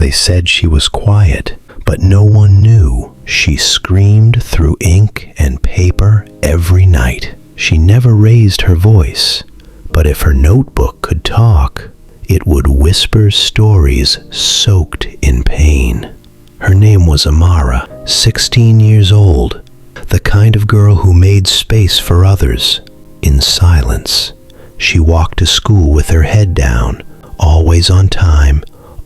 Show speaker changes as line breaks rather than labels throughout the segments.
They said she was quiet, but no one knew. She screamed through ink and paper every night. She never raised her voice, but if her notebook could talk, it would whisper stories soaked in pain. Her name was Amara, 16 years old, the kind of girl who made space for others in silence. She walked to school with her head down, always on time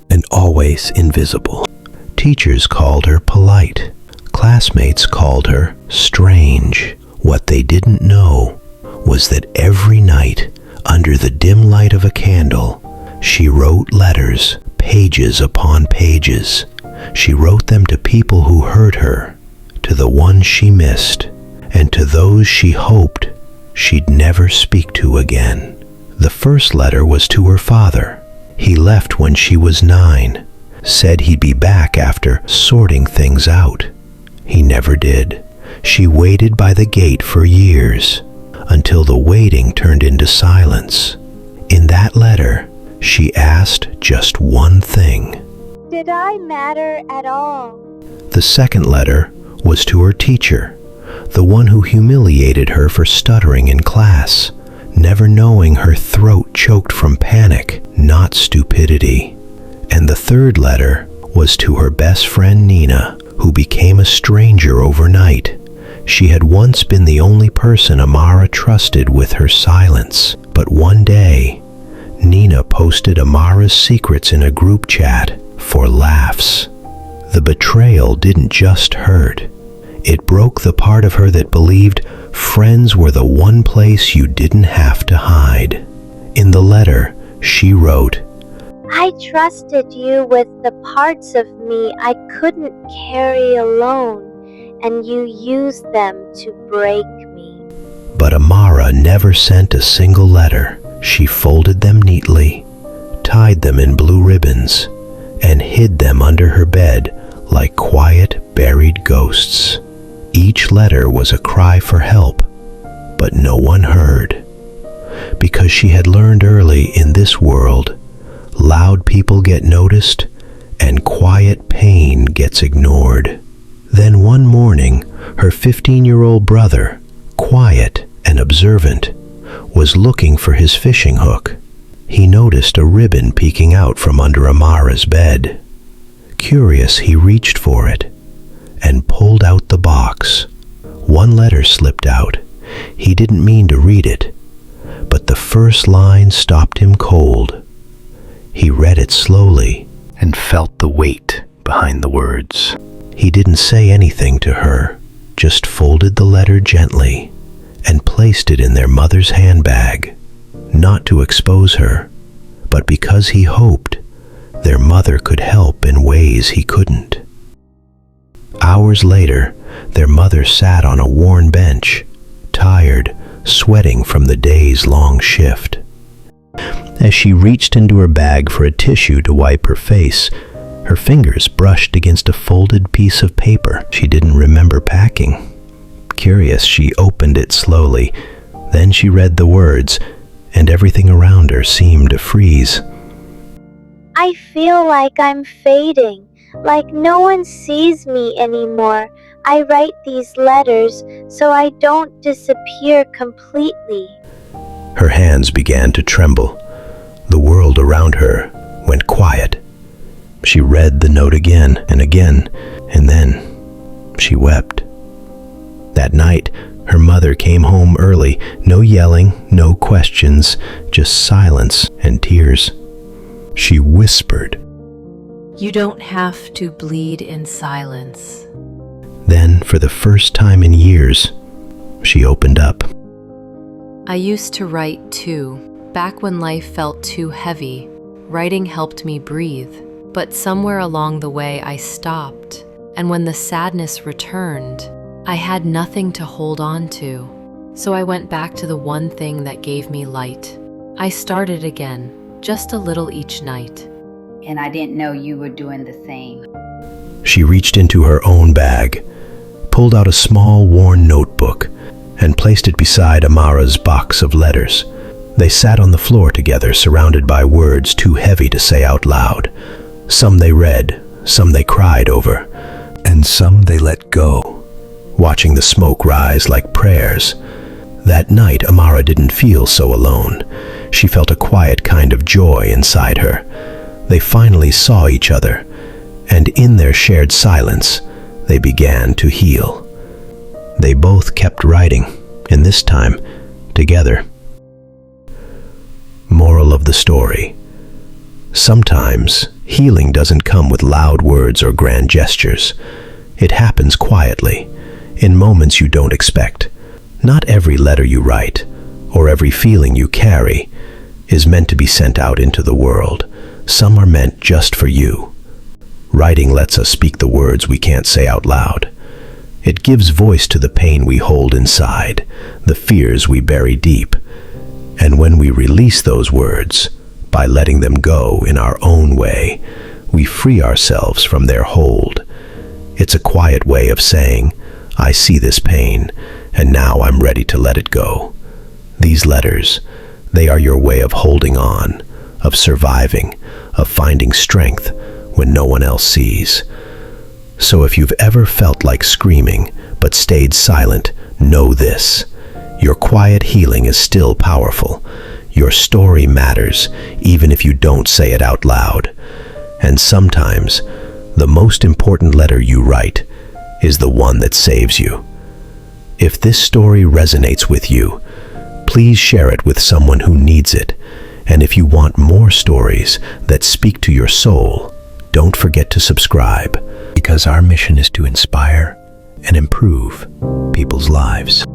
and always invisible. Teachers called her polite. Classmates called her strange. What they didn't know was that every night, under the dim light of a candle, she wrote letters, pages upon pages. She wrote them to people who hurt her, to the ones she missed, and to those she hoped she'd never speak to again. The first letter was to her father. He left when she was 9, said he'd be back after sorting things out. He never did. She waited by the gate for years, until the waiting turned into silence. In that letter, she asked just one thing.
Did I matter at all?
The second letter was to her teacher, the one who humiliated her for stuttering in class, never knowing her throat choked from panic, not stupidity. And the third letter was to her best friend Nina, who became a stranger overnight. She had once been the only person Amara trusted with her silence, but one day, Nina posted Amara's secrets in a group chat for laughs. The betrayal didn't just hurt. It broke the part of her that believed friends were the one place you didn't have to hide. In the letter, she wrote,
I trusted you with the parts of me I couldn't carry alone, and you used them to break me.
But Amara never sent a single letter. She folded them neatly, tied them in blue ribbons, and hid them under her bed like quiet, buried ghosts. Each letter was a cry for help, but no one heard. Because she had learned early in this world, loud people get noticed and quiet pain gets ignored. Then one morning, her 15-year-old brother, quiet and observant, was looking for his fishing hook. He noticed a ribbon peeking out from under Amara's bed. Curious, he reached for it and pulled out the box. One letter slipped out. He didn't mean to read it, but the first line stopped him cold. He read it slowly and felt the weight behind the words. He didn't say anything to her, just folded the letter gently and placed it in their mother's handbag, not to expose her, but because he hoped their mother could help in ways he couldn't. Hours later, their mother sat on a worn bench, tired, sweating from the day's long shift. As she reached into her bag for a tissue to wipe her face, her fingers brushed against a folded piece of paper she didn't remember packing. Curious, she opened it slowly. Then she read the words, and everything around her seemed to freeze.
I feel like I'm fading, like no one sees me anymore. I write these letters so I don't disappear completely.
Her hands began to tremble. The world around her went quiet. She read the note again, and then she wept. That night, her mother came home early. No yelling, no questions, just silence and tears. She whispered,
You don't have to bleed in silence.
Then, for the first time in years, she opened up.
I used to write too, back when life felt too heavy. Writing helped me breathe, but somewhere along the way I stopped, and when the sadness returned, I had nothing to hold on to. So I went back to the one thing that gave me light. I started again, just a little each night.
And I didn't know you were doing the same.
She reached into her own bag, pulled out a small, worn notebook, and placed it beside Amara's box of letters. They sat on the floor together, surrounded by words too heavy to say out loud. Some they read, some they cried over, and some they let go, watching the smoke rise like prayers. That night, Amara didn't feel so alone. She felt a quiet kind of joy inside her. They finally saw each other, and in their shared silence, they began to heal. They both kept writing, and this time, together. Moral of the story: sometimes healing doesn't come with loud words or grand gestures. It happens quietly, in moments you don't expect. Not every letter you write, or every feeling you carry, is meant to be sent out into the world. Some are meant just for you. Writing lets us speak the words we can't say out loud. It gives voice to the pain we hold inside, the fears we bury deep. And when we release those words, by letting them go in our own way, we free ourselves from their hold. It's a quiet way of saying, I see this pain, and now I'm ready to let it go. These letters, they are your way of holding on, of surviving, of finding strength when no one else sees. So if you've ever felt like screaming, but stayed silent, know this: your quiet healing is still powerful. Your story matters, even if you don't say it out loud. And sometimes, the most important letter you write is the one that saves you. If this story resonates with you, please share it with someone who needs it. And if you want more stories that speak to your soul, don't forget to subscribe, because our mission is to inspire and improve people's lives.